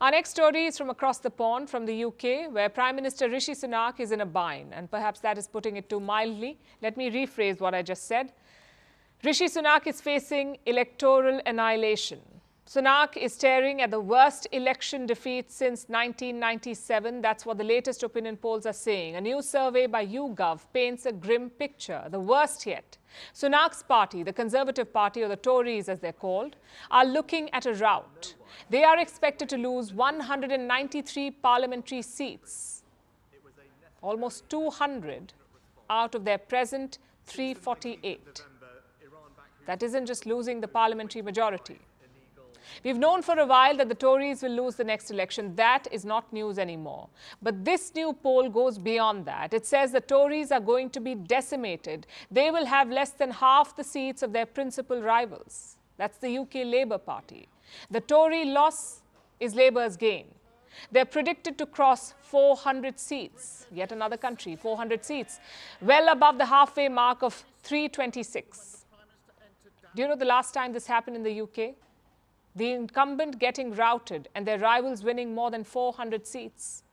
Our next story is from across the pond, from the UK, where Prime Minister Rishi Sunak is in a bind, and perhaps that is putting it too mildly. Let me rephrase what I just said. Rishi Sunak is facing electoral annihilation. Sunak is staring at the worst election defeat since 1997. That's what the latest opinion polls are saying. A new survey by YouGov paints a grim picture, the worst yet. Sunak's party, the Conservative Party, or the Tories as they're called, are looking at a rout. They are expected to lose 193 parliamentary seats, almost 200 out of their present 348. That isn't just losing the parliamentary majority. We've known for a while that the Tories will lose the next election. That is not news anymore. But this new poll goes beyond that. It says the Tories are going to be decimated. They will have less than half the seats of their principal rivals. That's the UK Labour Party. The Tory loss is Labour's gain. They're predicted to cross 400 seats. Yet another country, 400 seats. Well above the halfway mark of 326. Do you know the last time this happened in the UK? The incumbent getting routed and their rivals winning more than 400 seats.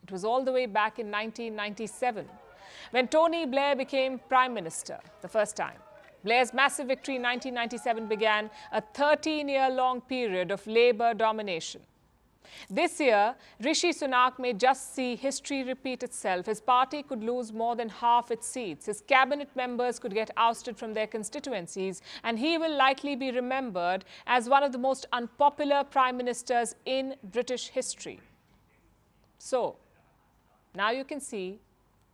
It was all the way back in 1997, when Tony Blair became Prime Minister the first time. Blair's massive victory in 1997 began a 13-year-long period of Labour domination. This year, Rishi Sunak may just see history repeat itself. His party could lose more than half its seats. His cabinet members could get ousted from their constituencies, and he will likely be remembered as one of the most unpopular prime ministers in British history. So, now you can see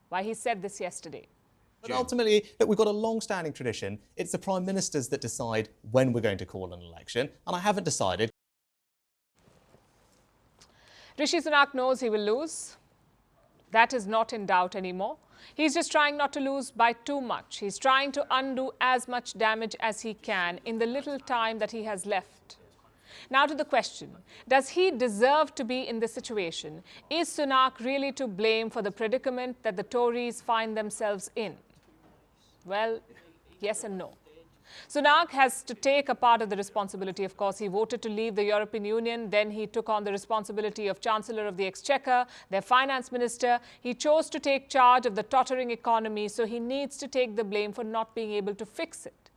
why he said this yesterday. But ultimately, look, we've got a long-standing tradition. It's the prime ministers that decide when we're going to call an election, and I haven't decided. Rishi Sunak knows he will lose. That is not in doubt anymore. He's just trying not to lose by too much. He's trying to undo as much damage as he can in the little time that he has left. Now to the question, does he deserve to be in this situation? Is Sunak really to blame for the predicament that the Tories find themselves in? Well, yes and no. Sunak has to take a part of the responsibility. Of course, he voted to leave the European Union. Then he took on the responsibility of Chancellor of the Exchequer, their finance minister. He chose to take charge of the tottering economy, so he needs to take the blame for not being able to fix it.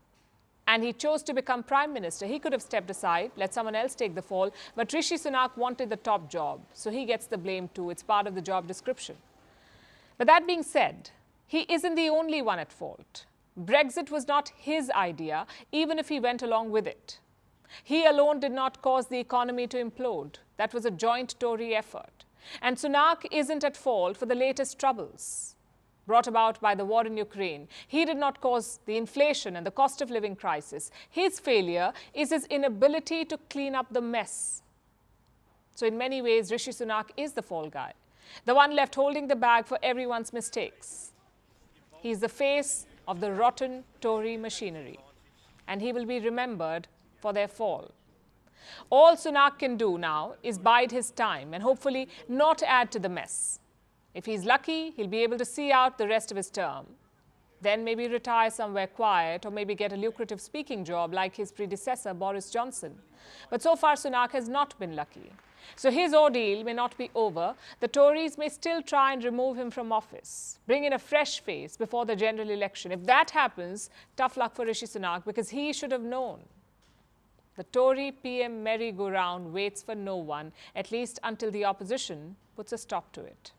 And he chose to become Prime Minister. He could have stepped aside, let someone else take the fall. But Rishi Sunak wanted the top job, so he gets the blame too. It's part of the job description. But that being said, he isn't the only one at fault. Brexit was not his idea, even if he went along with it. He alone did not cause the economy to implode. That was a joint Tory effort. And Sunak isn't at fault for the latest troubles brought about by the war in Ukraine. He did not cause the inflation and the cost of living crisis. His failure is his inability to clean up the mess. So in many ways, Rishi Sunak is the fall guy, the one left holding the bag for everyone's mistakes. He's the face of the rotten Tory machinery, and he will be remembered for their fall. All Sunak can do now is bide his time and hopefully not add to the mess. If he's lucky, he'll be able to see out the rest of his term, then maybe retire somewhere quiet or maybe get a lucrative speaking job like his predecessor Boris Johnson. But so far Sunak has not been lucky. So his ordeal may not be over. The Tories may still try and remove him from office, bring in a fresh face before the general election. If that happens, tough luck for Rishi Sunak, because he should have known. The Tory PM merry-go-round waits for no one, at least until the opposition puts a stop to it.